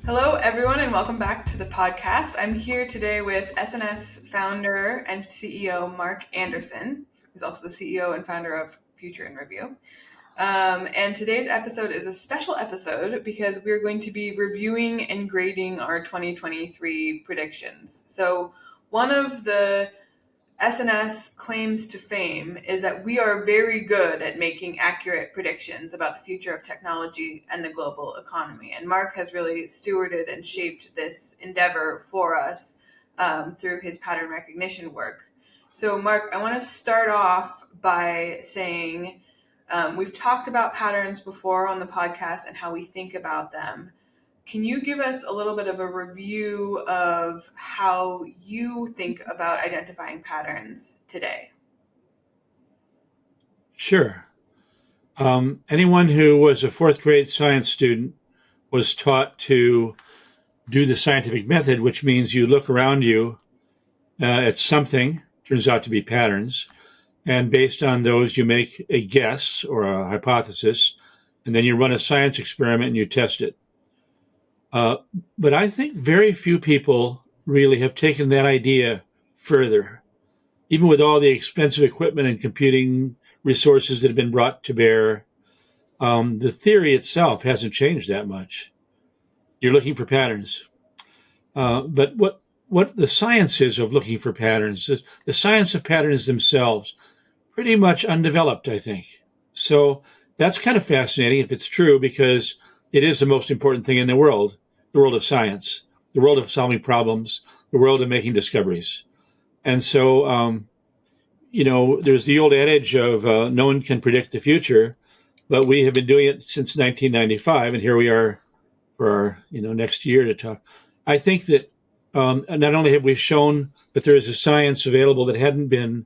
Hello, everyone, and welcome back to the podcast. I'm here today with SNS founder and CEO Mark Anderson, who's also the CEO and founder of Future in Review. And today's episode is a special episode because we're going to be reviewing and grading our 2023 predictions. So one of the SNS claims to fame is that we are very good at making accurate predictions about the future of technology and the global economy. And Mark has really stewarded and shaped this endeavor for us through his pattern recognition work. So, Mark, I want to start off by saying we've talked about patterns before on the podcast and how we think about them. Can you give us a little bit of a review of how you think about identifying patterns today? Sure. Anyone who was a fourth grade science student was taught to do the scientific method, which means you look around you at something, turns out to be patterns, and based on those, you make a guess or a hypothesis, and then you run a science experiment and you test it. But I think very few people really have taken that idea further, even with all the expensive equipment and computing resources that have been brought to bear. The theory itself hasn't changed that much. You're looking for patterns. But what the science is of looking for patterns, the science of patterns themselves, pretty much undeveloped, I think. So that's kind of fascinating if it's true, because it is the most important thing in the world of science, the world of solving problems, the world of making discoveries. And so, there's the old adage of no one can predict the future, but we have been doing it since 1995, and here we are for our next year to talk. I think that not only have we shown that there is a science available that hadn't been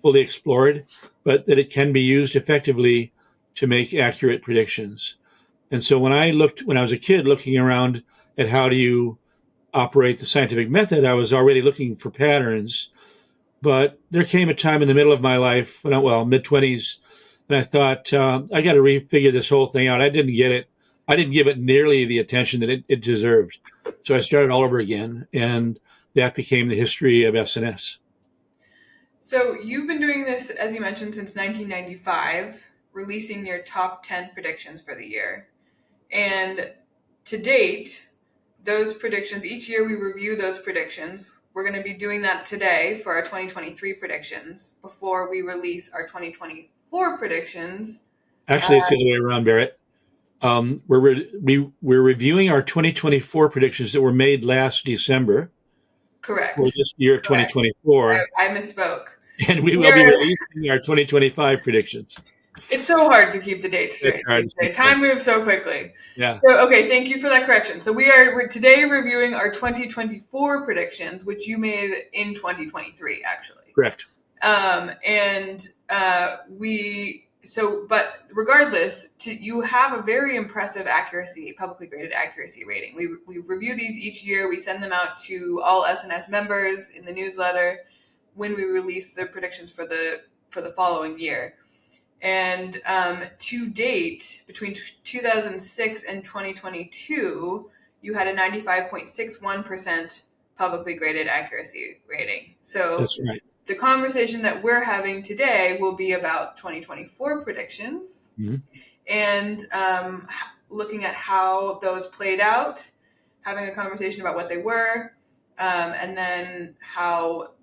fully explored, but that it can be used effectively to make accurate predictions. And so when I was a kid looking around at how do you operate the scientific method, I was already looking for patterns. But there came a time in the middle of my life, mid-20s, and I thought, I got to refigure this whole thing out. I didn't get it. I didn't give it nearly the attention that it deserved. So I started all over again, and that became the history of SNS. So you've been doing this, as you mentioned, since 1995, releasing your top 10 predictions for the year. And to date, those predictions, each year we review those predictions. We're going to be doing that today for our 2023 predictions before we release our 2024 predictions. Actually, it's the other way around, Berit. We're reviewing our 2024 predictions that were made last December. Correct. For this year of 2024. I misspoke. And we will be releasing our 2025 predictions. It's so hard to keep the dates straight. Time moves so quickly. Yeah. So, okay, thank you for that correction. So we're today reviewing our 2024 predictions, which you made in 2023, actually. Correct. But regardless, you have a very impressive accuracy, publicly graded accuracy rating. We review these each year. We send them out to all SNS members in the newsletter when we release the predictions for the following year. And to date, between 2006 and 2022, you had a 95.61% publicly graded accuracy rating. So that's right. The conversation that we're having today will be about 2024 predictions, mm-hmm. and looking at how those played out, having a conversation about what they were, and then how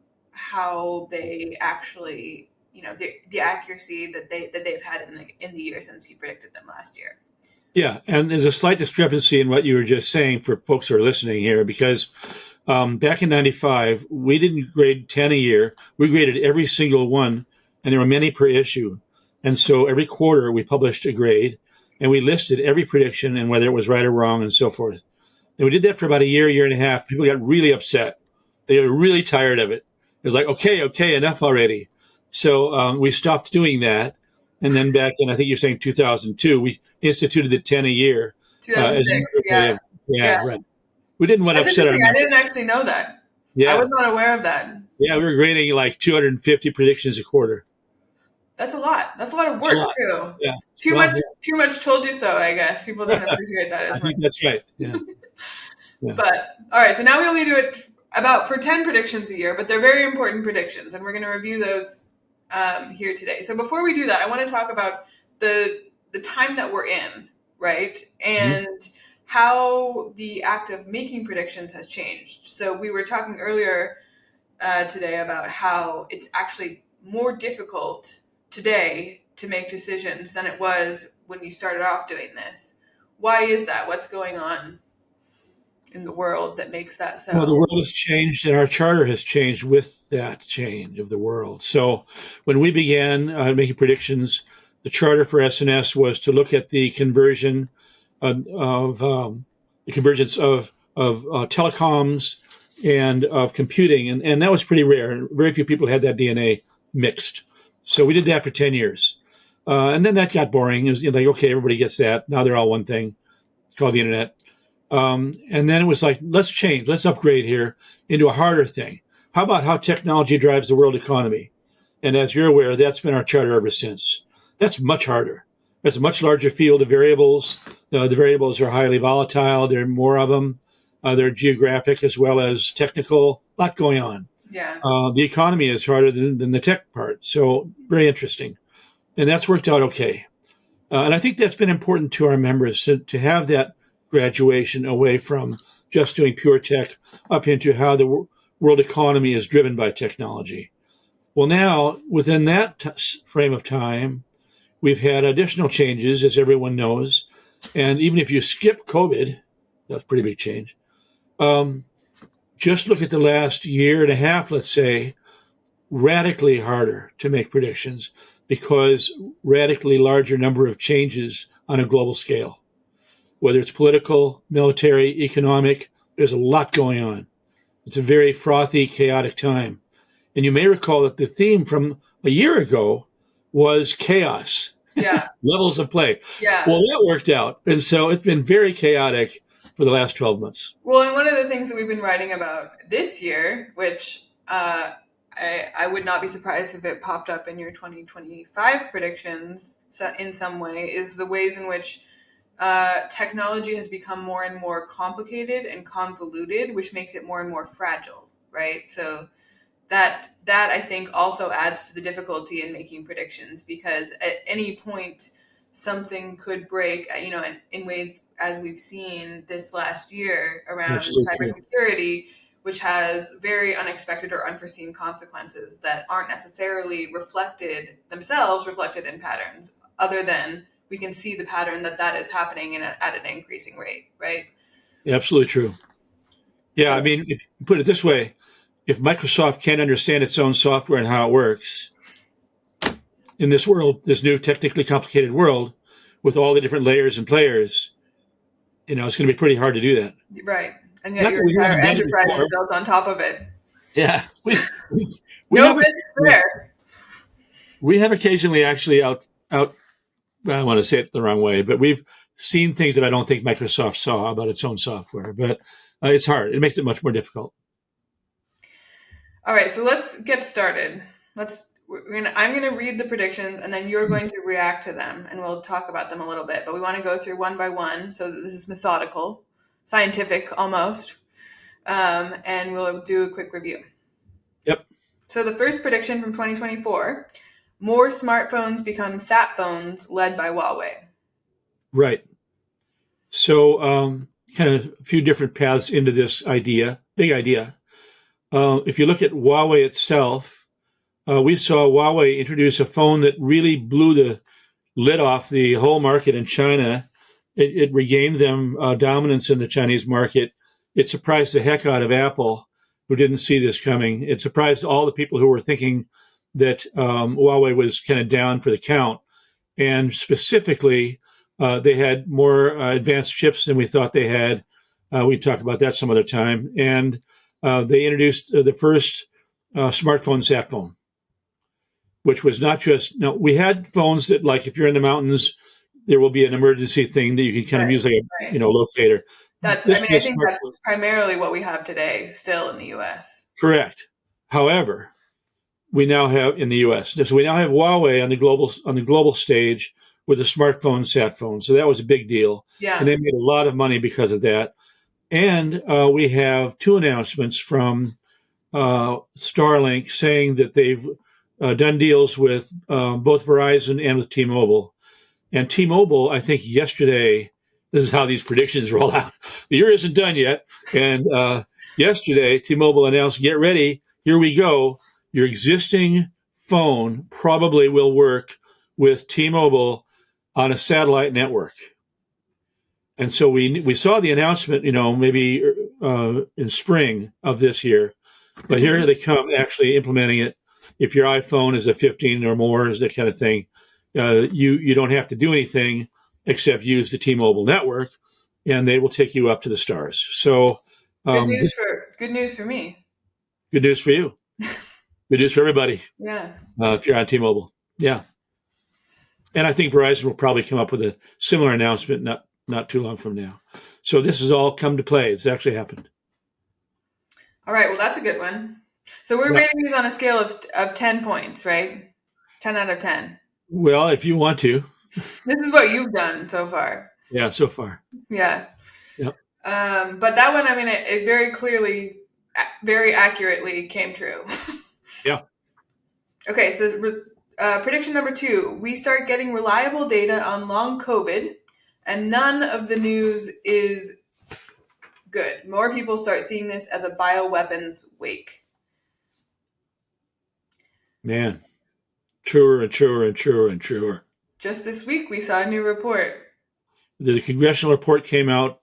they actually, the accuracy that they've had in the year since you predicted them last year. Yeah, and there's a slight discrepancy in what you were just saying for folks who are listening here, because back in 95, we didn't grade 10 a year. We graded every single one, and there were many per issue. And so every quarter we published a grade, and we listed every prediction and whether it was right or wrong and so forth. And we did that for about a year and a half. People got really upset. They were really tired of it. It was like, okay, enough already. So we stopped doing that. And then back in, I think you're saying 2002, we instituted the 10 a year. 2006, yeah. Right. We didn't want to upset our members. I didn't actually know that. Yeah. I was not aware of that. Yeah, we were grading like 250 predictions a quarter. That's a lot. That's a lot of work, too. Yeah. Too much told you so, I guess. People didn't appreciate that as much. I think that's right, yeah. Yeah. But all right, so now we only do it for 10 predictions a year, but they're very important predictions, and we're going to review those here today. So before we do that, I want to talk about the time that we're in, right? And how the act of making predictions has changed. So we were talking earlier today about how it's actually more difficult today to make decisions than it was when you started off doing this. Why is that? What's going on in the world that makes that so? Well, the world has changed, and our charter has changed with that change of the world. So, when we began making predictions, the charter for SNS was to look at the conversion of the convergence of telecoms and of computing, and that was pretty rare. Very few people had that DNA mixed. So we did that for 10 years, and then that got boring. It was like, okay, everybody gets that. Now they're all one thing. It's called the internet. And then it was like, let's change, let's upgrade here into a harder thing. How about how technology drives the world economy? And as you're aware, that's been our charter ever since. That's much harder. There's a much larger field of variables. The variables are highly volatile. There are more of them. They're geographic as well as technical. A lot going on. Yeah. The economy is harder than the tech part. So very interesting. And that's worked out okay. And I think that's been important to our members to have that graduation away from just doing pure tech up into how the world economy is driven by technology. Well, now, within that frame of time, we've had additional changes, as everyone knows. And even if you skip COVID, that's a pretty big change. Just look at the last year and a half, let's say, radically harder to make predictions because radically larger number of changes on a global scale. Whether it's political, military, economic, there's a lot going on. It's a very frothy, chaotic time. And you may recall that the theme from a year ago was chaos. Yeah. Levels of play. Yeah. Well, that worked out. And so it's been very chaotic for the last 12 months. Well, and one of the things that we've been writing about this year, which I would not be surprised if it popped up in your 2025 predictions in some way, is the ways in which technology has become more and more complicated and convoluted, which makes it more and more fragile, right? So that I think also adds to the difficulty in making predictions, because at any point something could break, in ways as we've seen this last year around cybersecurity, which has very unexpected or unforeseen consequences that aren't necessarily reflected in patterns, other than we can see the pattern that is happening at an increasing rate, right? Absolutely true. Yeah, so, I mean, if you put it this way, if Microsoft can't understand its own software and how it works in this world, this new technically complicated world with all the different layers and players, it's going to be pretty hard to do that. Right. And yet your entire enterprise is built on top of it. Yeah. No business there. We have occasionally actually out. I want to say it the wrong way, but we've seen things that I don't think Microsoft saw about its own software. But it's hard. It makes it much more difficult. All right, so let's get started. I'm going to read the predictions, and then you're going to react to them, and we'll talk about them a little bit. But we want to go through one by one, so this is methodical, scientific almost, and we'll do a quick review. Yep. So the first prediction from 2024, more smartphones become sat phones led by Huawei. Right. So kind of a few different paths into this idea, big idea. If you look at Huawei itself, we saw Huawei introduce a phone that really blew the lid off the whole market in China. It regained them dominance in the Chinese market. It surprised the heck out of Apple, who didn't see this coming. It surprised all the people who were thinking that Huawei was kind of down for the count. And specifically, they had more advanced chips than we thought they had. We talk about that some other time. And they introduced the first smartphone sat phone, which was not just, we had phones that, like, if you're in the mountains, there will be an emergency thing that you can kind of use like a locator. I think that's primarily what we have today still in the U.S. Correct. However, we now have in the U.S. So we now have Huawei on the global stage with a smartphone sat phone. So that was a big deal. Yeah. And they made a lot of money because of that. And we have two announcements from Starlink saying that they've done deals with both Verizon and with T-Mobile. And T-Mobile, I think yesterday, this is how these predictions roll out. The year isn't done yet. And yesterday, T-Mobile announced, get ready, here we go. Your existing phone probably will work with T-Mobile on a satellite network. And so we saw the announcement, maybe in spring of this year, but here they come actually implementing it. If your iPhone is a 15 or more, is that kind of thing, you don't have to do anything except use the T-Mobile network, and they will take you up to the stars. So good news for me. Good news for you. Good news for everybody. Yeah. If you're on T-Mobile, yeah. And I think Verizon will probably come up with a similar announcement not too long from now. So this has all come to play. It's actually happened. All right. Well, that's a good one. So we're rating these on a scale of 10 points, right? 10 out of 10. Well, if you want to. This is what you've done so far. Yeah, so far. Yeah. Yep. But that one, I mean, it very clearly, very accurately came true. Yeah. Okay, so prediction number 2, we start getting reliable data on long COVID, and none of the news is good. More people start seeing this as a bioweapons wake. Man, truer and truer and truer and truer. Just this week, we saw a new report. The congressional report came out.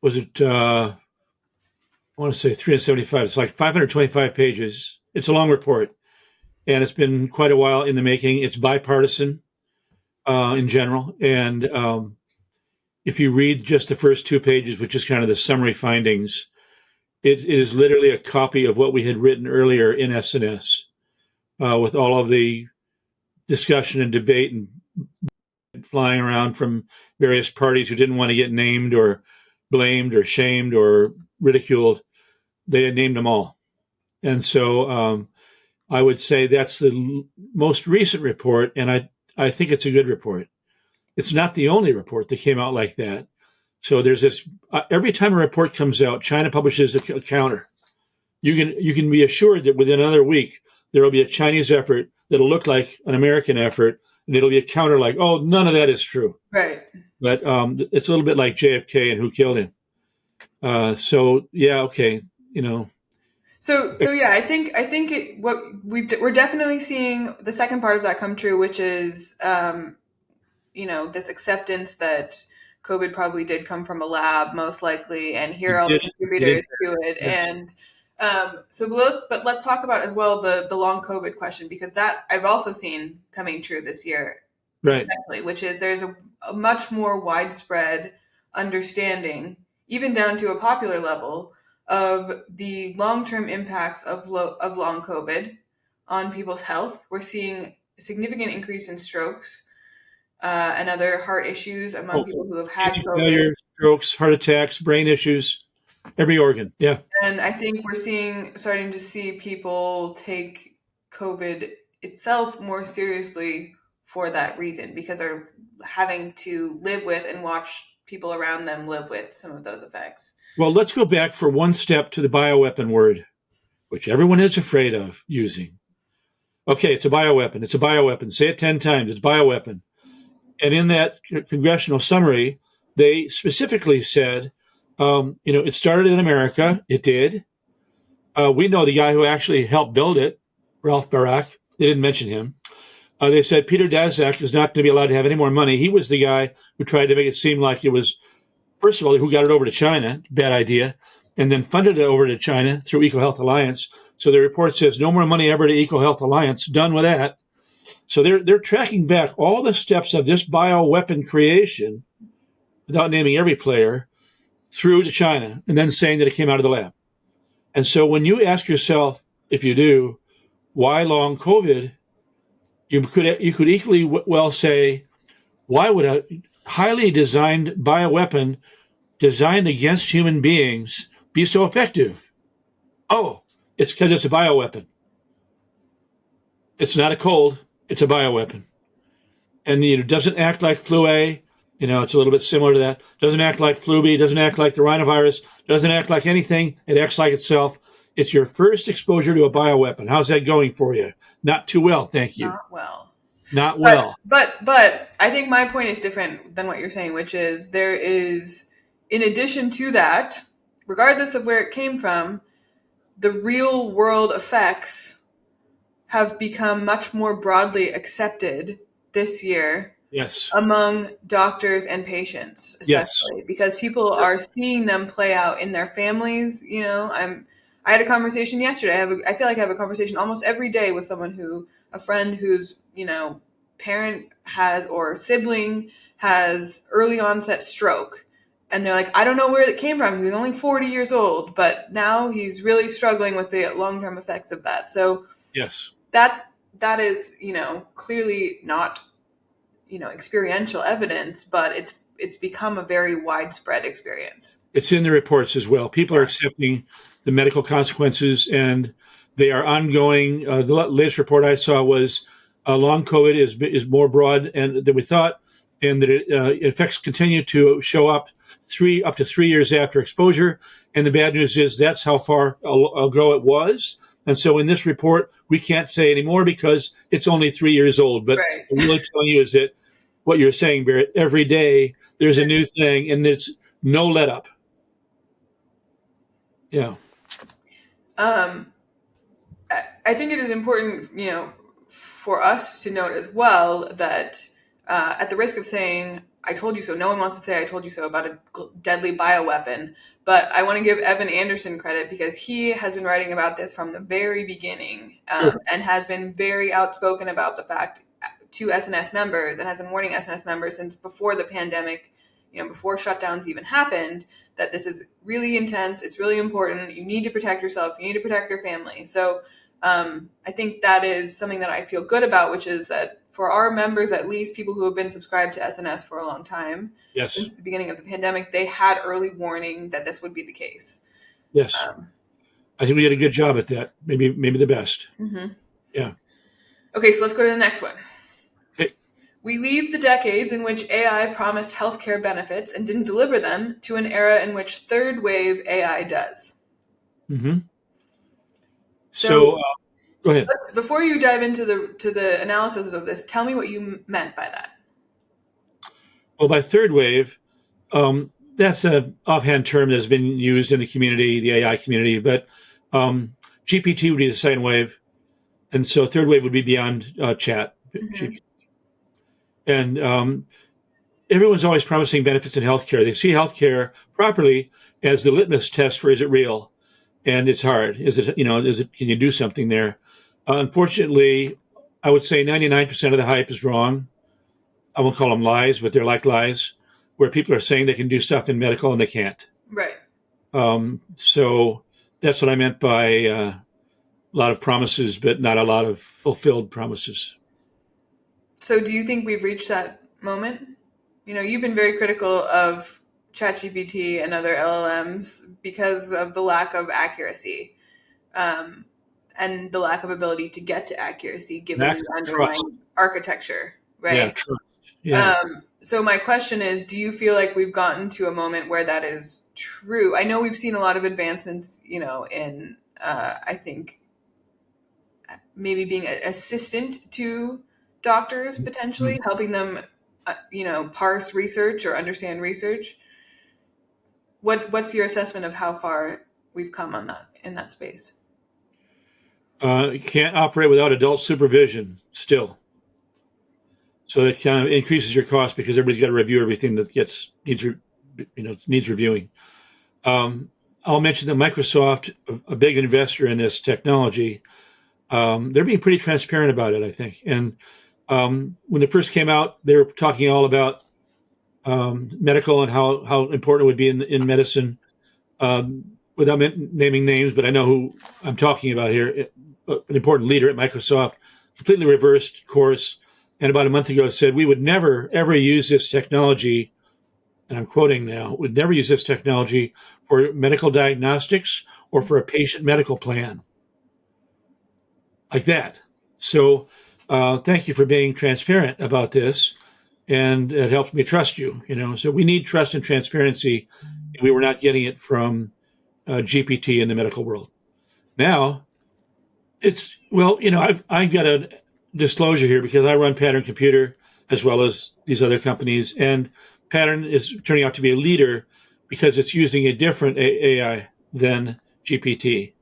Was it, I want to say 375. It's like 525 pages. It's a long report, and it's been quite a while in the making. It's bipartisan in general. And if you read just the first 2 pages, which is kind of the summary findings, it is literally a copy of what we had written earlier in SNS with all of the discussion and debate and flying around from various parties who didn't want to get named or blamed or shamed or ridiculed. They had named them all. And so I would say that's the most recent report, and I think it's a good report. It's not the only report that came out like that. So there's this, every time a report comes out, China publishes a counter. You can be assured that within another week, there will be a Chinese effort that'll look like an American effort, and it'll be a counter like, oh, none of that is true. Right. But it's a little bit like JFK and who killed him. So yeah, okay, So yeah, I think we're definitely seeing the second part of that come true, which is this acceptance that COVID probably did come from a lab, most likely, and here are all the contributors to it. And but let's talk about as well the long COVID question, because that I've also seen coming true this year, right, especially, which is there's a much more widespread understanding, even down to a popular level, of the long-term impacts of long COVID on people's health. We're seeing a significant increase in strokes and other heart issues among people who have had COVID. Failure, strokes, heart attacks, brain issues, every organ. Yeah. And I think we're starting to see people take COVID itself more seriously for that reason, because they're having to live with and watch people around them live with some of those effects. Well, let's go back for one step to the bioweapon word, which everyone is afraid of using. Okay, it's a bioweapon. It's a bioweapon. Say it 10 times. It's bioweapon. And in that congressional summary, they specifically said, it started in America. It did. We know the guy who actually helped build it, Ralph Barak. They didn't mention him. They said Peter Daszak is not going to be allowed to have any more money. He was the guy who tried to make it seem like it was, first of all, who got it over to China, bad idea, and then funded it over to China through EcoHealth Alliance. So the report says no more money ever to EcoHealth Alliance. Done with that. So they're tracking back all the steps of this bioweapon creation, without naming every player, through to China, and then saying that it came out of the lab. And so when you ask yourself, if you do, why long COVID, you could equally well say, why would a highly designed bioweapon designed against human beings be so effective? Oh, it's because it's a bioweapon. It's not a cold, it's a bioweapon. And it doesn't act like flu A, It's a little bit similar to that. Doesn't act like flu B, doesn't act like the rhinovirus, doesn't act like anything. It acts like itself. It's your first exposure to a bioweapon. How's that going for you? Not too well, thank you. Not well. Not well. But I think my point is different than what you're saying, which is there is, in addition to that, regardless of where it came from, the real world effects have become much more broadly accepted this year. Yes. Among doctors and patients, especially because people are seeing them play out in their families. I had a conversation yesterday. I feel like I have a conversation almost every day with a friend whose, parent has or sibling has early onset stroke. And they're like, I don't know where it came from. He was only 40 years old, but now he's really struggling with the long-term effects of that. So yes, that is, clearly not, experiential evidence, but it's become a very widespread experience. It's in the reports as well. People are accepting the medical consequences, and they are ongoing. The latest report I saw was long COVID is more broad than we thought, and that effects continue to show up up to 3 years after exposure. And the bad news is that's how far ago it was. And so in this report, we can't say anymore because it's only 3 years old. But right. What I'm really telling you is that what you're saying, Berit, every day there's a new thing, and it's no let up. Yeah. I think it is important, for us to note as well that at the risk of saying, I told you so, no one wants to say I told you so about a deadly bioweapon, but I want to give Evan Anderson credit because he has been writing about this from the very beginning and has been very outspoken about the fact to SNS members and has been warning SNS members since before the pandemic, before shutdowns even happened, that this is really intense. It's really important. You need to protect yourself. You need to protect your family. So I think that is something that I feel good about, which is that for our members, at least people who have been subscribed to SNS for a long time, yes, since the beginning of the pandemic, they had early warning that this would be the case. Yes. I think we did a good job at that. Maybe the best. Mm-hmm. Yeah. Okay, so let's go to the next one. Okay. We leave the decades in which AI promised healthcare benefits and didn't deliver them to an era in which third wave AI does. Mm-hmm. So go ahead. Before you dive into the analysis of this, tell me what you meant by that. Well, by third wave, that's an offhand term that's been used in the community, the AI community, but GPT would be the second wave. And so third wave would be beyond chat. Mm-hmm. And everyone's always promising benefits in healthcare. They see healthcare properly as the litmus test for is it real? And it's hard. Can you do something there? Unfortunately, I would say 99% of the hype is wrong. I won't call them lies, but they're like lies, where people are saying they can do stuff in medical and they can't. Right. So that's what I meant by a lot of promises, but not a lot of fulfilled promises. So do you think we've reached that moment? You've been very critical of ChatGPT and other LLMs because of the lack of accuracy and the lack of ability to get to accuracy given the underlying architecture, right? Yeah, trust. Yeah. So my question is, do you feel like we've gotten to a moment where that is true? I know we've seen a lot of advancements, in I think maybe being an assistant to doctors, potentially helping them, parse research or understand research. What's your assessment of how far we've come in that space? You can't operate without adult supervision still. So it kind of increases your cost because everybody's got to review everything that needs reviewing. I'll mention that Microsoft, a big investor in this technology, they're being pretty transparent about it, I think. And when it first came out, they were talking all about medical and how important it would be in medicine. Without naming names, but I know who I'm talking about here. An important leader at Microsoft completely reversed course, and about a month ago said we would never ever use this technology. And I'm quoting now: "Would never use this technology for medical diagnostics or for a patient medical plan." Like that. So thank you for being transparent about this. and it helps me trust you. So we need trust and transparency, and we were not getting it from GPT in the medical world. Now it's I've got a disclosure here because I run Pattern Computer as well as these other companies, and Pattern is turning out to be a leader because it's using a different AI than GPT.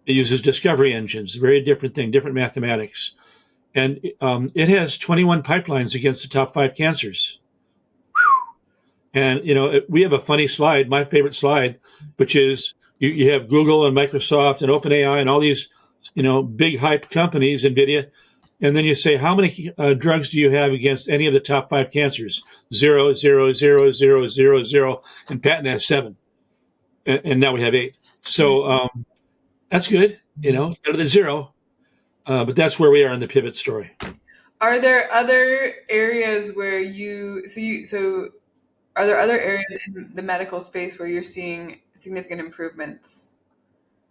It uses discovery engines, very different thing, different mathematics, and it has 21 pipelines against the top 5 cancers. And we have a funny slide, my favorite slide, which is you have Google and Microsoft and OpenAI and all these big hype companies, NVIDIA, and then you say, how many drugs do you have against any of the top 5 cancers? 0, 0, 0, 0, 0, 0, and Patton has 7, and now we have 8. So that's good, better than 0, but that's where we are in the pivot story. Are there other areas where are there other areas in the medical space where you're seeing significant improvements?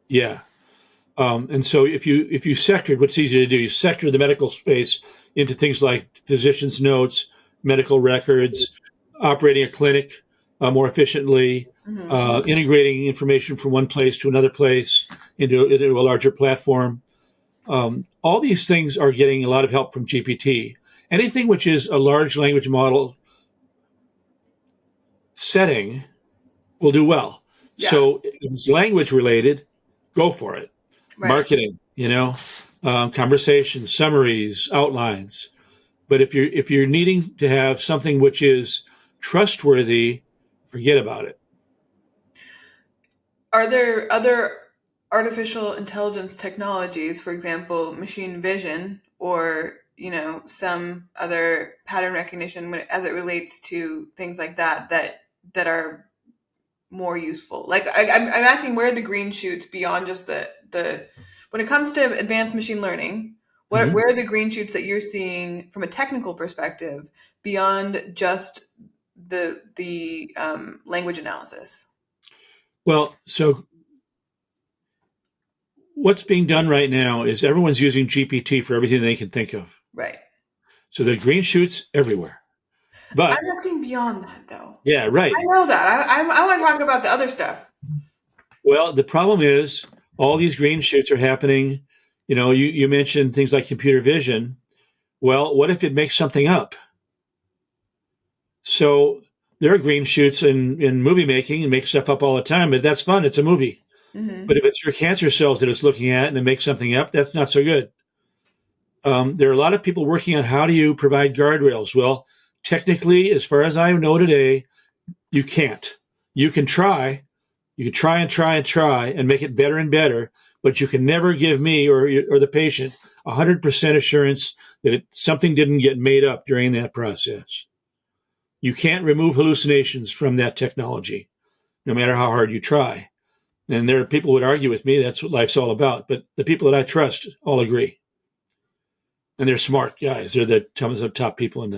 Yeah. And so if you sector, what's easy to do, you sector the medical space into things like physician's notes, medical records, operating a clinic more efficiently, integrating information from one place to another place into a larger platform. All these things are getting a lot of help from GPT. Anything which is a large language model setting will do well. Yeah. So if it's language related, go for it. Right. Marketing, conversations, summaries, outlines. But if you're needing to have something which is trustworthy, forget about it. Are there other artificial intelligence technologies, for example, machine vision, or some other pattern recognition as it relates to things like that are more useful? Like I'm asking, where are the green shoots beyond just the when it comes to advanced machine learning? Where are the green shoots that you're seeing from a technical perspective beyond just the language analysis? Well, so what's being done right now is everyone's using GPT for everything they can think of. Right. So there are green shoots everywhere. But I'm asking beyond that, though. Yeah, right. I know that. I want to talk about the other stuff. Well, the problem is all these green shoots are happening. You mentioned things like computer vision. Well, what if it makes something up? So there are green shoots in movie making and make stuff up all the time, but that's fun. It's a movie. Mm-hmm. But if it's your cancer cells that it's looking at and it makes something up, that's not so good. There are a lot of people working on how do you provide guardrails. Well, technically, as far as I know today, you can't. You can try. You can try and try and try and make it better and better, but you can never give me or the patient 100% assurance that something didn't get made up during that process. You can't remove hallucinations from that technology, no matter how hard you try. And there are people who would argue with me, that's what life's all about. But the people that I trust all agree. And they're smart guys. They're the top people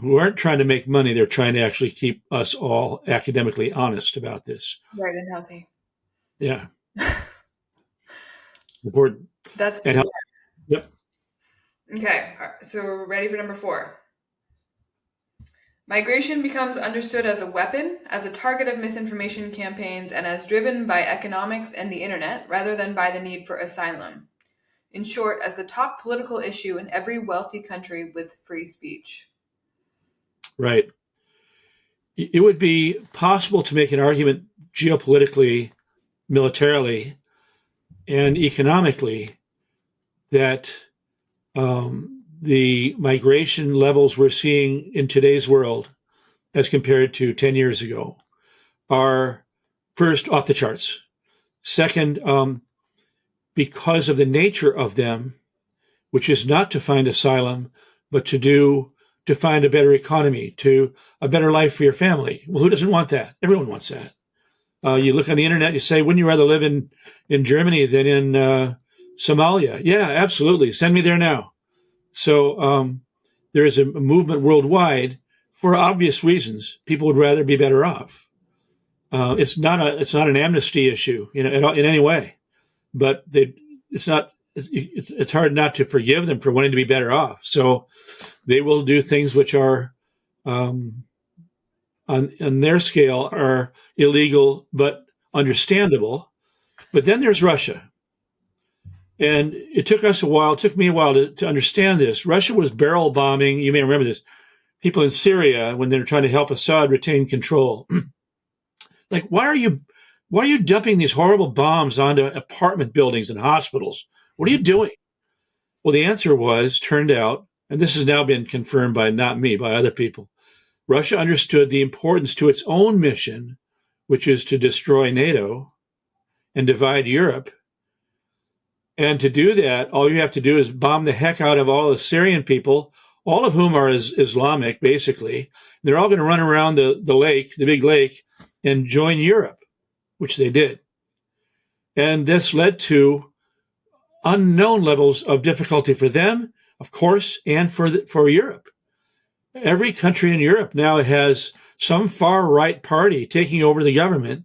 who aren't trying to make money. They're trying to actually keep us all academically honest about this. Right, and healthy. Yeah. Important. That's and healthy. Yep. Okay, so we're ready for number 4. Migration becomes understood as a weapon, as a target of misinformation campaigns, and as driven by economics and the internet rather than by the need for asylum. In short, as the top political issue in every wealthy country with free speech. Right. It would be possible to make an argument geopolitically, militarily, and economically that the migration levels we're seeing in today's world as compared to 10 years ago are, first, off the charts. Second, because of the nature of them, which is not to find asylum, but to find a better economy, to a better life for your family. Well, who doesn't want that? Everyone wants that. You look on the internet, you say, wouldn't you rather live in Germany than in Somalia? Yeah, absolutely. Send me there now. So there is a movement worldwide for obvious reasons. People would rather be better off. It's not an amnesty issue, in any way, but it's hard not to forgive them for wanting to be better off. So they will do things which are um, on their scale are illegal but understandable. But then there's Russia. And it took me a while to understand this. Russia was barrel bombing, you may remember this, people in Syria when they were trying to help Assad retain control. Like, why are you dumping these horrible bombs onto apartment buildings and hospitals? What are you doing? Well, the answer turned out, and this has now been confirmed by not me, by other people. Russia understood the importance to its own mission, which is to destroy NATO and divide Europe. And to do that, all you have to do is bomb the heck out of all the Syrian people, all of whom are Islamic, basically. They're all going to run around the lake, the big lake, and join Europe, which they did. And this led to unknown levels of difficulty for them, of course, and for Europe. Every country in Europe now has some far right party taking over the government.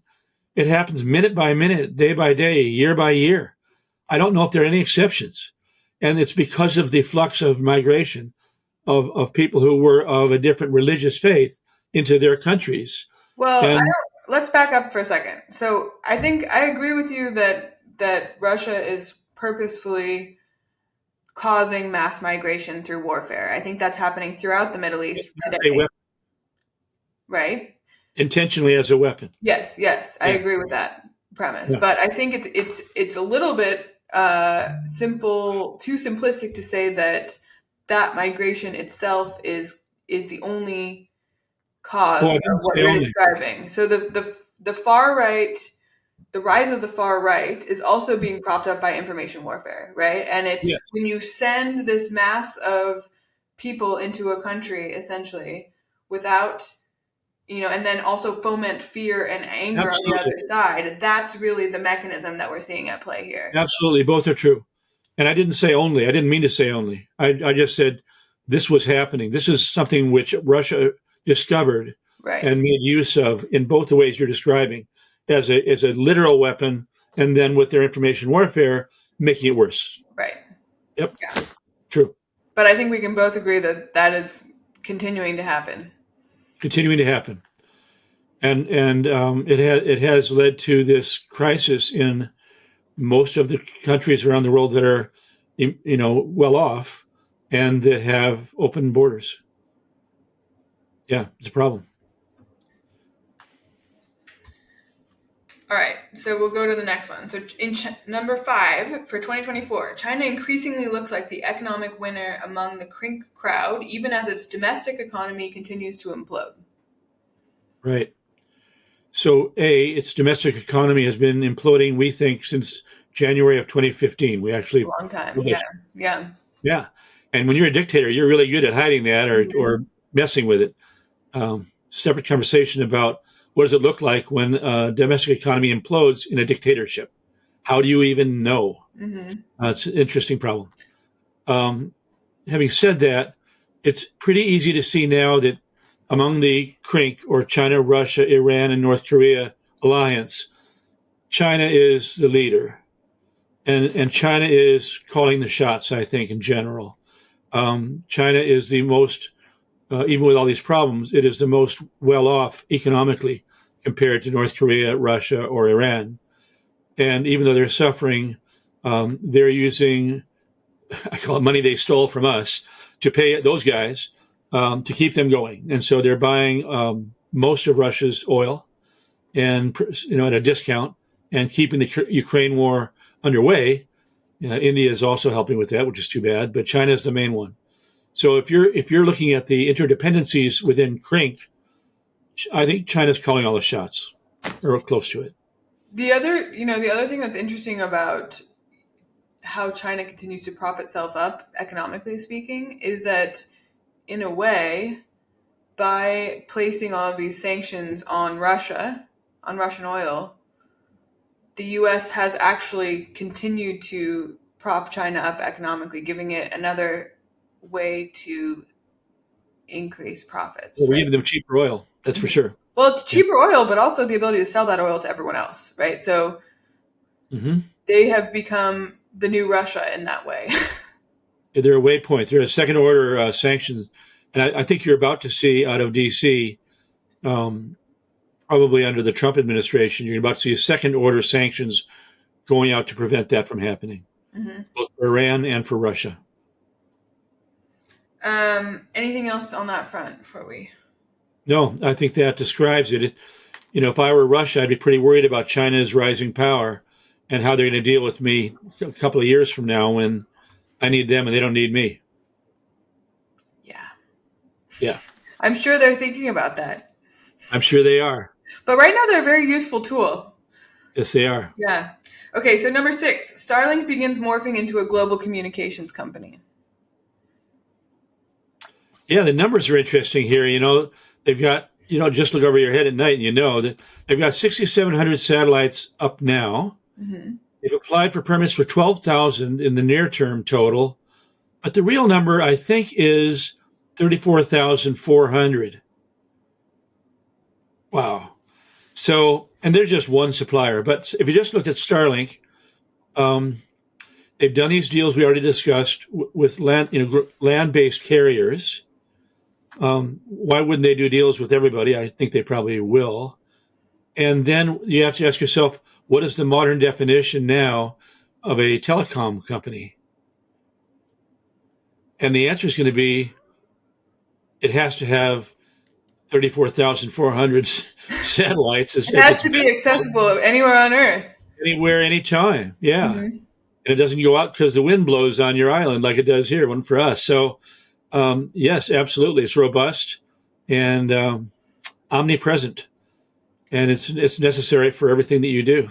It happens minute by minute, day by day, year by year. I don't know if there are any exceptions. And it's because of the flux of migration of people who were of a different religious faith into their countries. Well, let's back up for a second. So I think I agree with you that Russia is purposefully causing mass migration through warfare. I think that's happening throughout the Middle East today. Right? Intentionally as a weapon. Yes, I agree with that premise. Yeah. But I think it's a little bit too simplistic to say that migration itself is the only cause of what you're describing. So the far right, the rise of the far right is also being propped up by information warfare, right? And it's when you send this mass of people into a country, essentially, without, and then also foment fear and anger on the other side, that's really the mechanism that we're seeing at play here. Absolutely. Both are true. And I didn't say only. I didn't mean to say only. I just said this was happening. This is something which Russia discovered and made use of in both the ways you're describing, as a literal weapon, and then with their information warfare, making it worse. Right. Yep. Yeah. True. But I think we can both agree that is continuing to happen. And it has led to this crisis in most of the countries around the world that are, well off and that have open borders. Yeah, it's a problem. All right, so we'll go to the next one. So in number 5 for 2024, China increasingly looks like the economic winner among the CRINC crowd, even as its domestic economy continues to implode. Right. So its domestic economy has been imploding, we think, since January of 2015. We actually a long time. Yeah. And when you're a dictator, you're really good at hiding that or messing with it. Separate conversation about what does it look like when a domestic economy implodes in a dictatorship? How do you even know? It's an interesting problem. Having said that, it's pretty easy to see now that among the CRINC, or China, Russia, Iran, and North Korea alliance, China is the leader. And China is calling the shots, I think, in general. China is the most, even with all these problems, it is the most well-off economically compared to North Korea, Russia, or Iran. And even though they're suffering, they're using, I call it money they stole from us, to pay those guys to keep them going. And so they're buying most of Russia's oil and, at a discount, and keeping the Ukraine war underway. India is also helping with that, which is too bad, but China is the main one. So if you're looking at the interdependencies within CRINC, I think China's calling all the shots, or close to it. The other thing that's interesting about how China continues to prop itself up, economically speaking, is that in a way, by placing all of these sanctions on Russia, on Russian oil, the U.S. has actually continued to prop China up economically, giving it another way to increase profits. Well, we're giving them cheaper oil, that's for sure. Well, cheaper oil, but also the ability to sell that oil to everyone else, right? So they have become the new Russia in that way. They're a waypoint. They're a second-order sanctions And I think you're about to see out of D.C., probably under the Trump administration, you're about to see second order sanctions going out to prevent that from happening, both for Iran and for Russia. Anything else on that front before we? No, I think that describes it. If I were Russia, I'd be pretty worried about China's rising power and how they're going to deal with me a couple of years from now when I need them and they don't need me. Yeah. Yeah. I'm sure they're thinking about that. I'm sure they are. But right now they're a very useful tool. Yes, they are. Yeah. Okay, so number 6, Starlink begins morphing into a global communications company. Yeah, the numbers are interesting here. They've got, just look over your head at night and that they've got 6,700 satellites up now. They've applied for permits for 12,000 in the near term total. But the real number, I think, is 34,400. Wow. So, and they're just one supplier. But if you just looked at Starlink, they've done these deals we already discussed with land-based carriers. Why wouldn't they do deals with everybody? I think they probably will. And then you have to ask yourself, what is the modern definition now of a telecom company? And the answer is going to be, it has to have 34,400 satellites. It has to be accessible anywhere on Earth. Anywhere, anytime. Yeah. And it doesn't go out because the wind blows on your island like it does here, one for us. So, yes, absolutely. It's robust and omnipresent. And it's necessary for everything that you do.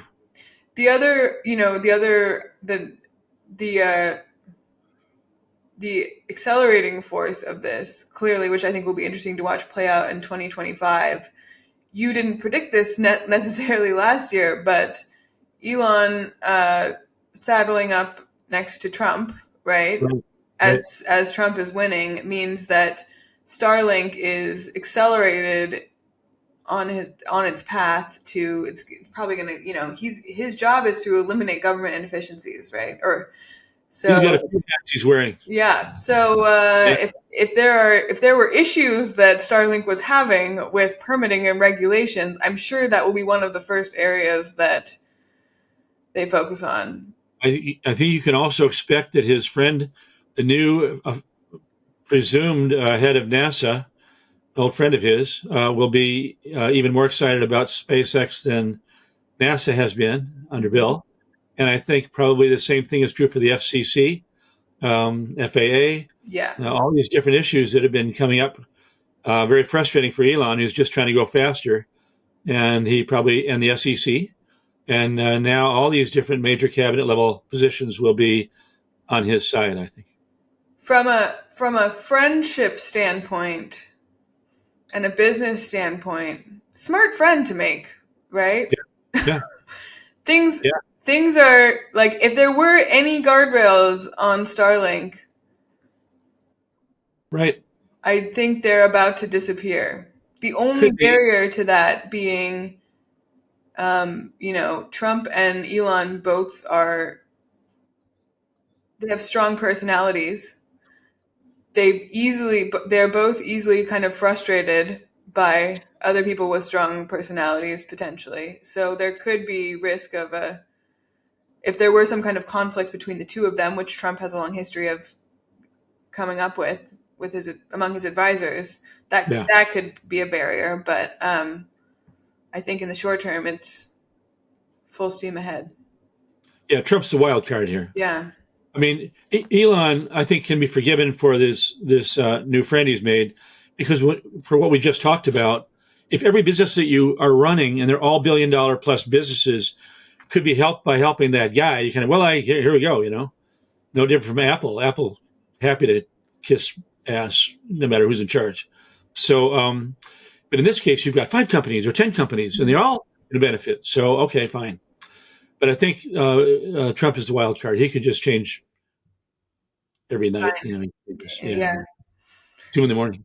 The accelerating force of this, clearly, which I think will be interesting to watch play out in 2025. You didn't predict this necessarily last year, but Elon saddling up next to Trump, right? As Trump is winning, means that Starlink is accelerated on its path to, it's probably going to, his job is to eliminate government inefficiencies, right? So he's got a few hats he's wearing. Yeah. So if there were issues that Starlink was having with permitting and regulations, I'm sure that will be one of the first areas that they focus on. I think you can also expect that his friend, the new presumed head of NASA, an old friend of his, will be even more excited about SpaceX than NASA has been under Bill. And I think probably the same thing is true for the FCC, FAA. Yeah. All these different issues that have been coming up, very frustrating for Elon, who's just trying to go faster. And and the SEC. And now all these different major cabinet level positions will be on his side, I think. From a friendship standpoint and a business standpoint, smart friend to make, right? Yeah. Things are like, if there were any guardrails on Starlink, right, I think they're about to disappear. The only barrier to that being, Trump and Elon they have strong personalities. They're both easily kind of frustrated by other people with strong personalities potentially. So there could be risk of if there were some kind of conflict between the two of them, which Trump has a long history of coming up with among his advisors, that could be a barrier. But I think in the short term, it's full steam ahead. Yeah, Trump's the wild card here. Yeah. I mean, Elon, I think, can be forgiven for this new friend he's made, because for what we just talked about, if every business that you are running, and they're all $1 billion plus businesses, could be helped by helping that guy, you kind of, here we go, no different from Apple. Apple, happy to kiss ass no matter who's in charge. So, but in this case, you've got 5 companies or 10 companies, and they're all going to benefit. So, okay, fine. But I think Trump is the wild card. He could just change every night. Yeah. 2 a.m.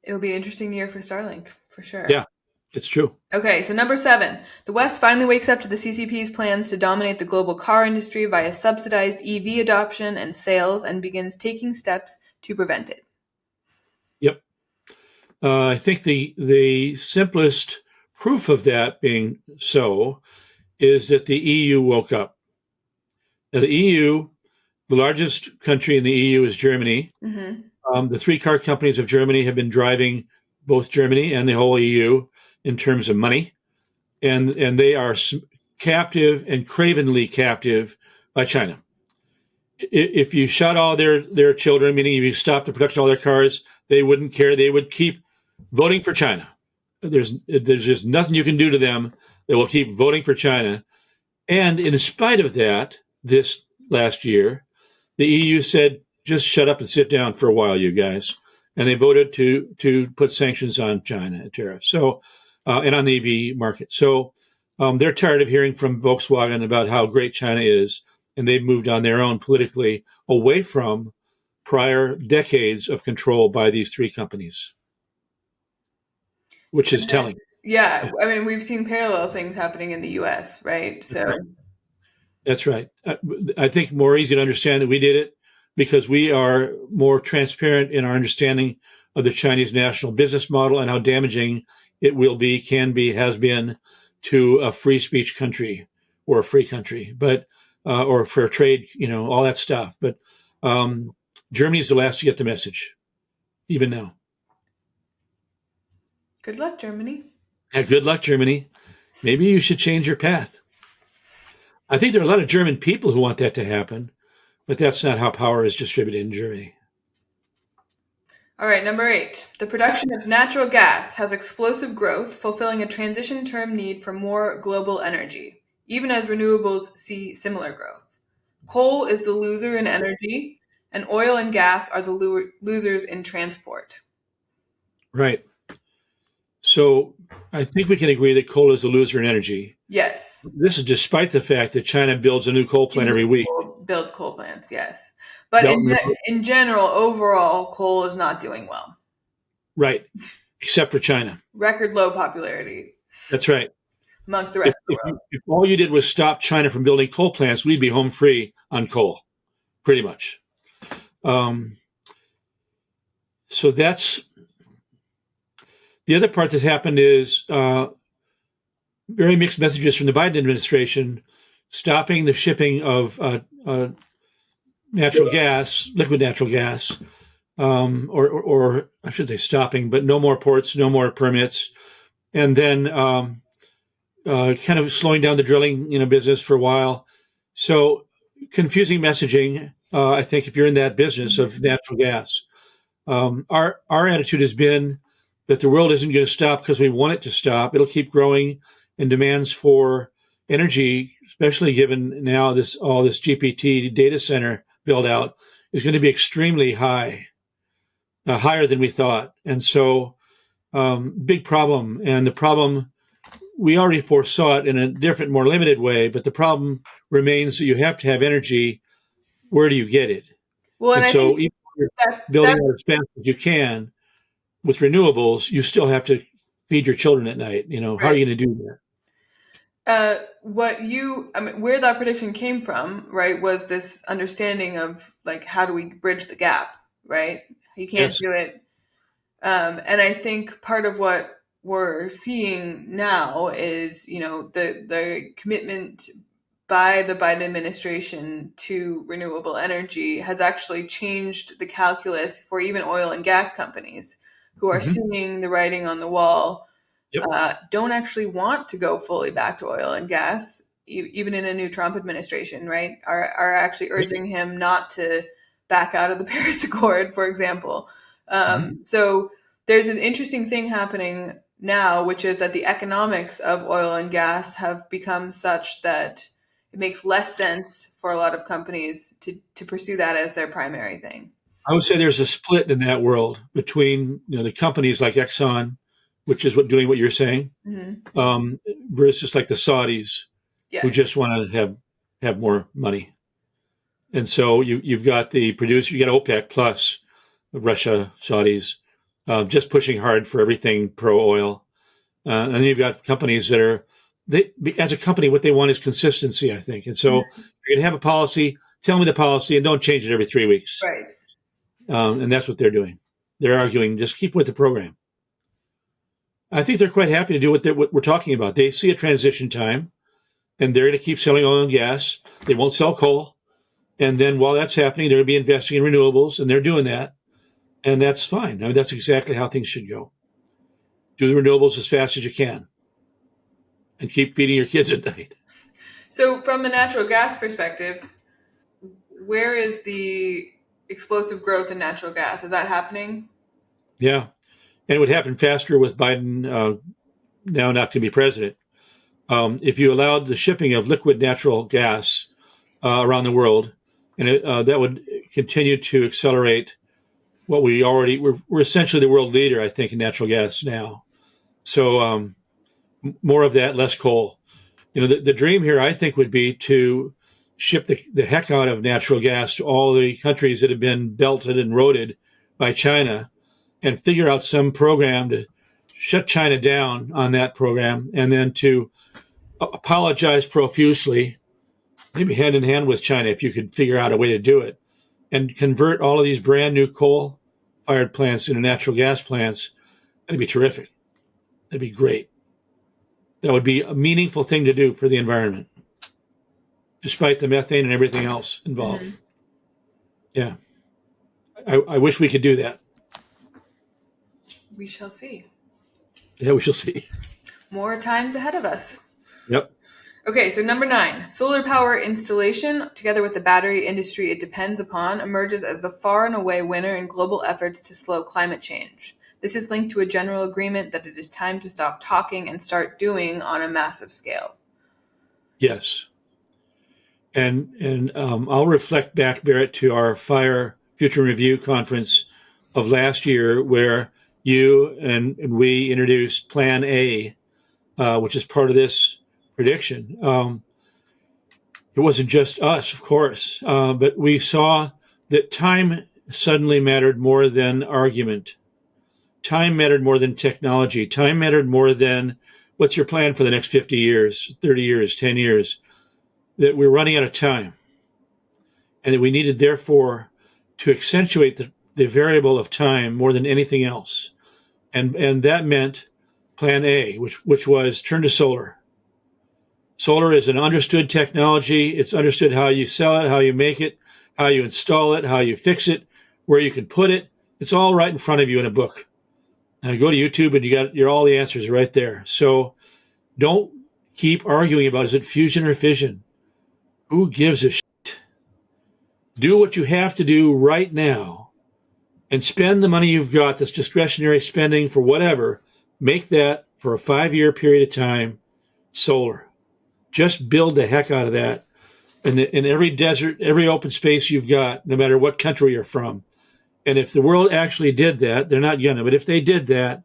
It'll be an interesting year for Starlink, for sure. Yeah, it's true. Okay, so number 7. The West finally wakes up to the CCP's plans to dominate the global car industry via subsidized EV adoption and sales, and begins taking steps to prevent it. I think the simplest proof of that being so is that the EU woke up. Now, the EU, the largest country in the EU is Germany. Mm-hmm. The three car companies of Germany have been driving both Germany and the whole EU in terms of money, and they are captive and cravenly captive by China. If you shut all their children, meaning if you stop the production of all their cars, they wouldn't care. They would keep voting for China. There's just nothing you can do to them. They will keep voting for China. And in spite of that, this last year, the EU said, just shut up and sit down for a while, you guys. And they voted to put sanctions on China, tariffs. So, and on the EV market. So they're tired of hearing from Volkswagen about how great China is, and they've moved on their own politically away from prior decades of control by these three companies, which is telling. Yeah, I mean, we've seen parallel things happening in the U.S., right? So That's right. I think more easy to understand that we did it because we are more transparent in our understanding of the Chinese national business model and how damaging it will be, can be, has been to a free speech country or a free country, but or fair trade, all that stuff. But Germany's the last to get the message, even now. good luck, Germany. Yeah, good luck, Germany. Maybe you should change your path. I think there are a lot of German people who want that to happen, but that's not how power is distributed in Germany. All right, number 8. The production of natural gas has explosive growth, fulfilling a transition term need for more global energy, even as renewables see similar growth. Coal is the loser in energy, and oil and gas are the losers in transport. Right. So I think we can agree that coal is the loser in energy. Yes. This is despite the fact that China builds a new coal plant every week. Build coal plants, yes. But in general, overall, coal is not doing well. Right. Except for China. Record low popularity. That's right. Amongst the rest of the world. If all you did was stop China from building coal plants, we'd be home free on coal, pretty much. So that's the other part that happened is very mixed messages from the Biden administration stopping the shipping of natural gas, liquid natural gas, or I should say stopping, but no more ports, no more permits, and then kind of slowing down the drilling business for a while. So confusing messaging. I think if you're in that business of natural gas, our attitude has been that the world isn't going to stop because we want it to stop. It'll keep growing, and demands for energy, especially given now all this GPT data center build out, is going to be extremely high, higher than we thought. And so, big problem. And the problem, we already foresaw it in a different, more limited way, but the problem remains that you have to have energy. Where do you get it? Well, and so I think even if you're building out as fast as you can with renewables, you still have to feed your children at night. How are you going to do that? Where that prediction came from, right, was this understanding of like, how do we bridge the gap, right? You can't do it. And I think part of what we're seeing now is, the commitment by the Biden administration to renewable energy has actually changed the calculus for even oil and gas companies who are seeing the writing on the wall. Yep. Don't actually want to go fully back to oil and gas, even in a new Trump administration, right? Are actually urging him not to back out of the Paris Accord, for example. So there's an interesting thing happening now, which is that the economics of oil and gas have become such that it makes less sense for a lot of companies to pursue that as their primary thing. I would say there's a split in that world between the companies like Exxon, which is doing what you're saying, versus like the Saudis, who just want to have more money. And so you've got the producer, you got OPEC plus Russia, Saudis, just pushing hard for everything pro oil. And then you've got companies that as a company, what they want is consistency, I think. And so you're going to have a policy, tell me the policy, and don't change it every 3 weeks. Right. And that's what they're doing. They're arguing, just keep with the program. I think they're quite happy to do what we're talking about. They see a transition time, and they're going to keep selling oil and gas. They won't sell coal. And then while that's happening, they're going to be investing in renewables, and they're doing that. And that's fine. I mean, that's exactly how things should go. Do the renewables as fast as you can and keep feeding your kids at night. So from the natural gas perspective, where is the explosive growth in natural gas? Is that happening? Yeah. And it would happen faster with Biden now not going to be president. If you allowed the shipping of liquid natural gas around the world, and that would continue to accelerate what we're essentially the world leader, I think, in natural gas now. So more of that, less coal. The dream here, I think, would be to ship the heck out of natural gas to all the countries that have been belted and roaded by China, and figure out some program to shut China down on that program, and then to apologize profusely, maybe hand in hand with China, if you could figure out a way to do it, and convert all of these brand new coal-fired plants into natural gas plants. That'd be terrific. That'd be great. That would be a meaningful thing to do for the environment, despite the methane and everything else involved. Mm-hmm. Yeah. I wish we could do that. We shall see. Yeah, we shall see. More times ahead of us. Yep. Okay, so number 9, solar power installation, together with the battery industry it depends upon, emerges as the far and away winner in global efforts to slow climate change. This is linked to a general agreement that it is time to stop talking and start doing on a massive scale. Yes. And I'll reflect back, Berit, to our Fire Future Review conference of last year, where you and we introduced Plan A, which is part of this prediction. It wasn't just us, of course, but we saw that time suddenly mattered more than argument. Time mattered more than technology. Time mattered more than what's your plan for the next 50 years, 30 years, 10 years. That we're running out of time. And that we needed, therefore, to accentuate the variable of time more than anything else. And that meant Plan A, which was turn to solar. Solar is an understood technology. It's understood how you sell it, how you make it, how you install it, how you fix it, where you can put it. It's all right in front of you in a book. Now go to YouTube and you got all the answers right there. So don't keep arguing about, is it fusion or fission? Who gives a shit? Do what you have to do right now and spend the money you've got that's discretionary spending for whatever. Make that for a 5-year period of time solar. Just build the heck out of that. And in every desert, every open space you've got, no matter what country you're from. And if the world actually did that, they're not going to, but if they did that,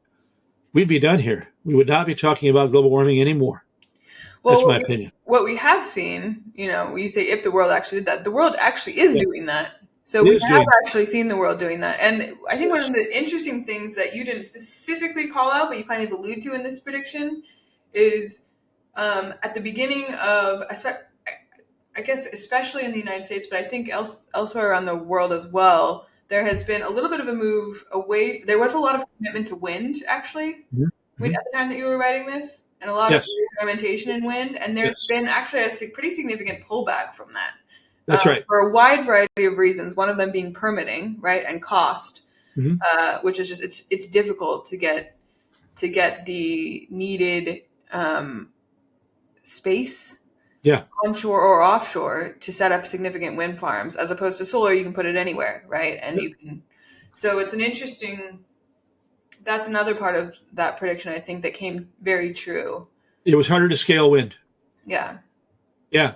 we'd be done here. We would not be talking about global warming anymore. That's my opinion. What we have seen, you say if the world actually did that, the world actually is doing that. So we have actually seen the world doing that. And I think one of the interesting things that you didn't specifically call out, but you kind of allude to in this prediction is at the beginning of, I guess, especially in the United States, but I think elsewhere around the world as well, there has been a little bit of a move away. There was a lot of commitment to wind, actually, Mm-hmm. at the time that you were writing this, and a lot of experimentation in wind. And there's been actually a pretty significant pullback from that. That's right. For a wide variety of reasons, one of them being permitting, right, and cost, which is just it's difficult to get the needed space, onshore or offshore, to set up significant wind farms, as opposed to solar. You can put it anywhere, right? And you can. So it's an interesting. That's another part of that prediction, I think, that came very true. It was harder to scale wind. Yeah. Yeah.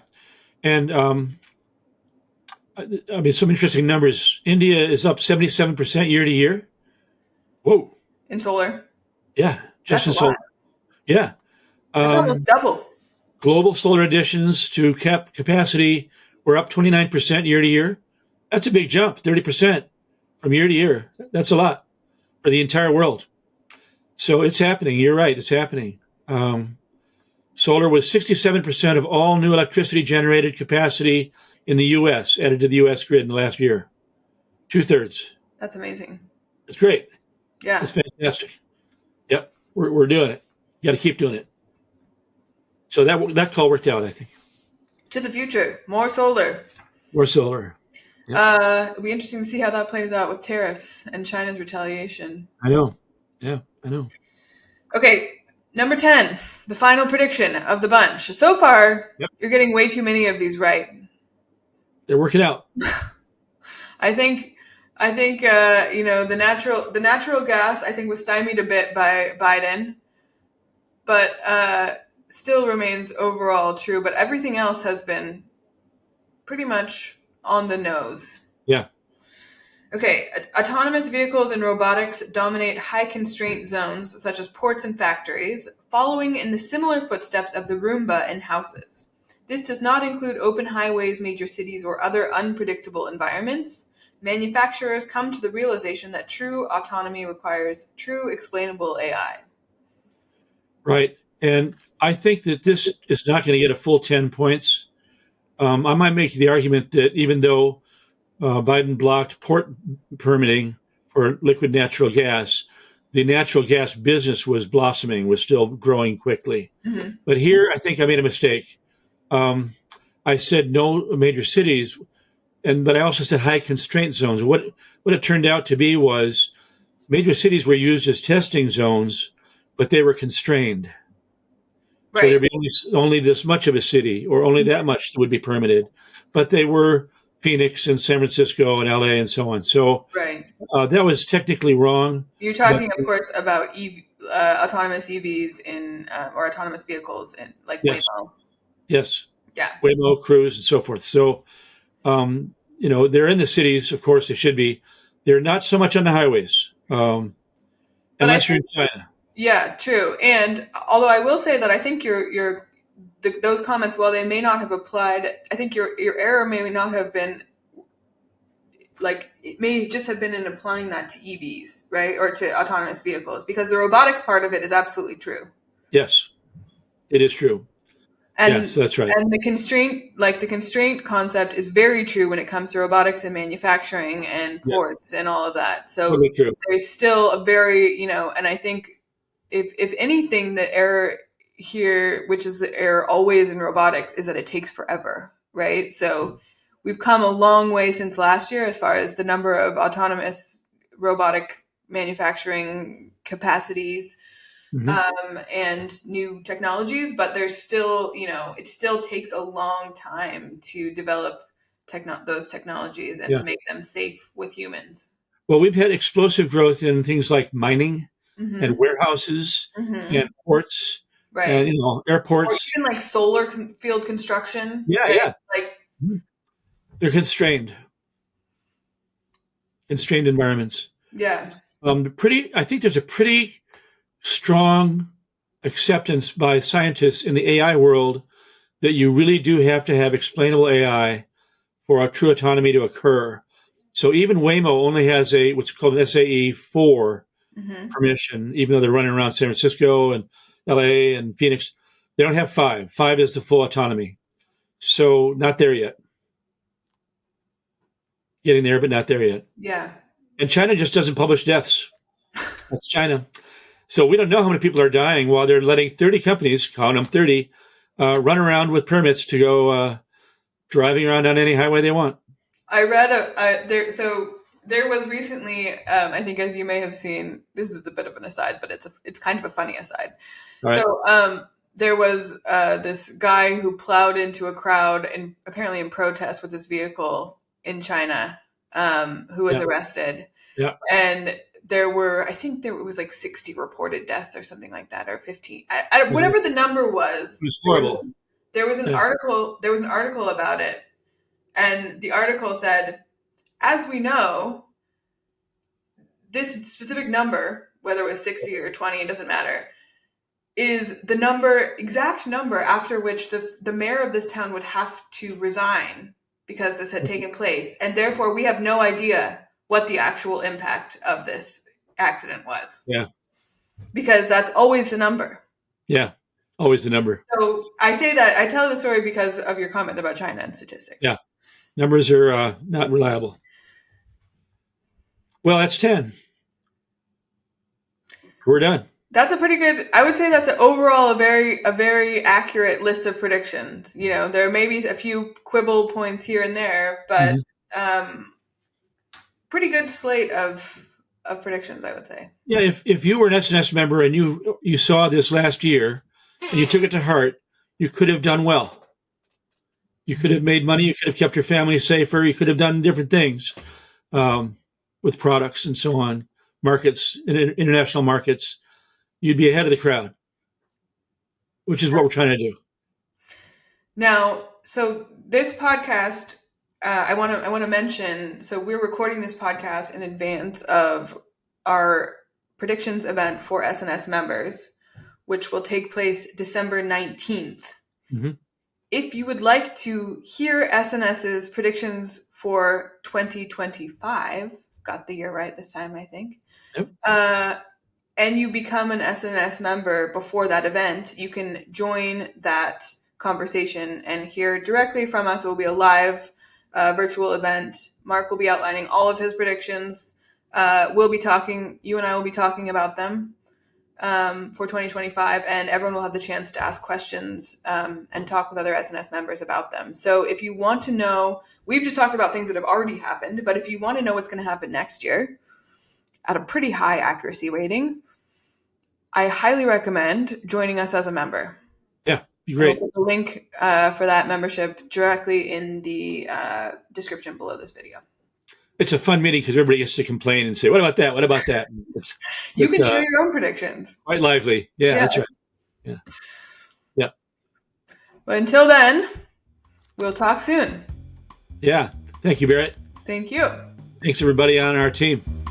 And I mean, some interesting numbers. India is up 77% year to year. Whoa. In solar. Yeah. Just in solar. Yeah. That's almost double. Global solar additions to capacity were up 29% year to year. That's a big jump, 30% from year to year. That's a lot for the entire world. So it's happening. You're right. It's happening. Solar was 67% of all new electricity generated capacity in the U.S., added to the U.S. grid in the last year. 2/3. That's amazing. It's great. Yeah. It's fantastic. Yep. we're doing it. You got to keep doing it. So that call worked out, I think. To the future, more solar. More solar. Yep. It'll be interesting to see how that plays out with tariffs and China's retaliation. I know. Yeah, I know. Okay, number 10, the final prediction of the bunch. So far, Yep. you're getting way too many of these right. They're working out. I think the natural gas I think was stymied a bit by Biden, but still remains overall true. But everything else has been pretty much on the nose. Yeah. Okay, autonomous vehicles and robotics dominate high constraint zones such as ports and factories, following in the similar footsteps of the Roomba in houses. This does not include open highways, major cities, or other unpredictable environments. Manufacturers come to the realization that true autonomy requires true explainable AI. Right. And I think that this is not going to get a full 10 points. I might make the argument that even though Biden blocked port permitting for liquid natural gas, the natural gas business was blossoming, was still growing quickly. Mm-hmm. But here, I think I made a mistake. I said no major cities, but I also said high constraint zones. What it turned out to be was major cities were used as testing zones, but they were constrained. Right. So there'd be only this much of a city, or only that much would be permitted. But they were Phoenix and San Francisco and LA and so on. So Right. That was technically wrong. You're talking, of course, about autonomous EVs or autonomous vehicles in like Yes. Waymo. Yes. Yeah. Waymo, Cruise, and so forth. So, they're in the cities. Of course, they should be. They're not so much on the highways, unless you're in China. Yeah, true. And although I will say that I think those comments, while they may not have applied, I think your error may not have been like, it may just have been in applying that to EVs, right? Or to autonomous vehicles, because the robotics part of it is absolutely true. Yes, it is true. And, yes, that's right. And the constraint concept is very true when it comes to robotics and manufacturing and ports and all of that. So totally true. There's still a very, and I think if anything, the error here, which is the error always in robotics, is that it takes forever, right? So we've come a long way since last year as far as the number of autonomous robotic manufacturing capacities. Mm-hmm. And new technologies, but there's still, it still takes a long time to develop those technologies and to make them safe with humans. Well, we've had explosive growth in things like mining Mm-hmm. and warehouses Mm-hmm. and ports, right? And airports, or even like solar field construction. Yeah, right? yeah. Like they're constrained environments. Yeah. I think there's a pretty strong acceptance by scientists in the AI world that you really do have to have explainable AI for a true autonomy to occur. So even Waymo only has what's called an SAE 4 permission, even though they're running around San Francisco and LA and Phoenix. They don't have 5. 5 is the full autonomy. So not there yet. Getting there, but not there yet. Yeah. And China just doesn't publish deaths. That's China. So we don't know how many people are dying while they're letting 30 companies, count them 30, run around with permits to go driving around on any highway they want. I read there was recently, I think, as you may have seen, this is a bit of an aside, but it's kind of a funny aside. Right. So there was this guy who plowed into a crowd and apparently in protest with his vehicle in China, who was arrested. Yeah. And I think there was like 60 reported deaths or something like that, or 15. Whatever the number was. It was horrible. There was an article. There was an article about it, and the article said, as we know, this specific number, whether it was 60 or 20, it doesn't matter, is the exact number after which the mayor of this town would have to resign because this had taken place. And therefore, we have no idea what the actual impact of this accident was. Yeah. Because that's always the number. Yeah, always the number. So I tell the story because of your comment about China and statistics. Yeah, numbers are not reliable. Well, that's 10. We're done. That's a pretty good. I would say that's overall a very accurate list of predictions. There may be a few quibble points here and there, but um, pretty good slate of predictions, I would say. Yeah, if you were an SNS member and you saw this last year and you took it to heart, you could have done well. You could have made money. You could have kept your family safer. You could have done different things with products and so on, markets, international markets. You'd be ahead of the crowd, which is what we're trying to do. Now, so this podcast, I want to mention. So we're recording this podcast in advance of our predictions event for SNS members, which will take place December 19th. Mm-hmm. If you would like to hear SNS's predictions for 2025, got the year right this time, I think. Yep. And you become an SNS member before that event, you can join that conversation and hear directly from us. It will be a live virtual event. Mark will be outlining all of his predictions. We'll be talking, you and I will be talking about them for 2025, and everyone will have the chance to ask questions and talk with other SNS members about them. So if you want to know, we've just talked about things that have already happened, but if you want to know what's going to happen next year at a pretty high accuracy rating, I highly recommend joining us as a member. Yeah, be great. I'll put the link for that membership directly in the description below this video. It's a fun meeting because everybody gets to complain and say, "What about that? What about that?" You can share your own predictions. Quite lively. Yeah, that's right. Yeah. But until then, we'll talk soon. Yeah. Thank you, Berit. Thank you. Thanks, everybody on our team.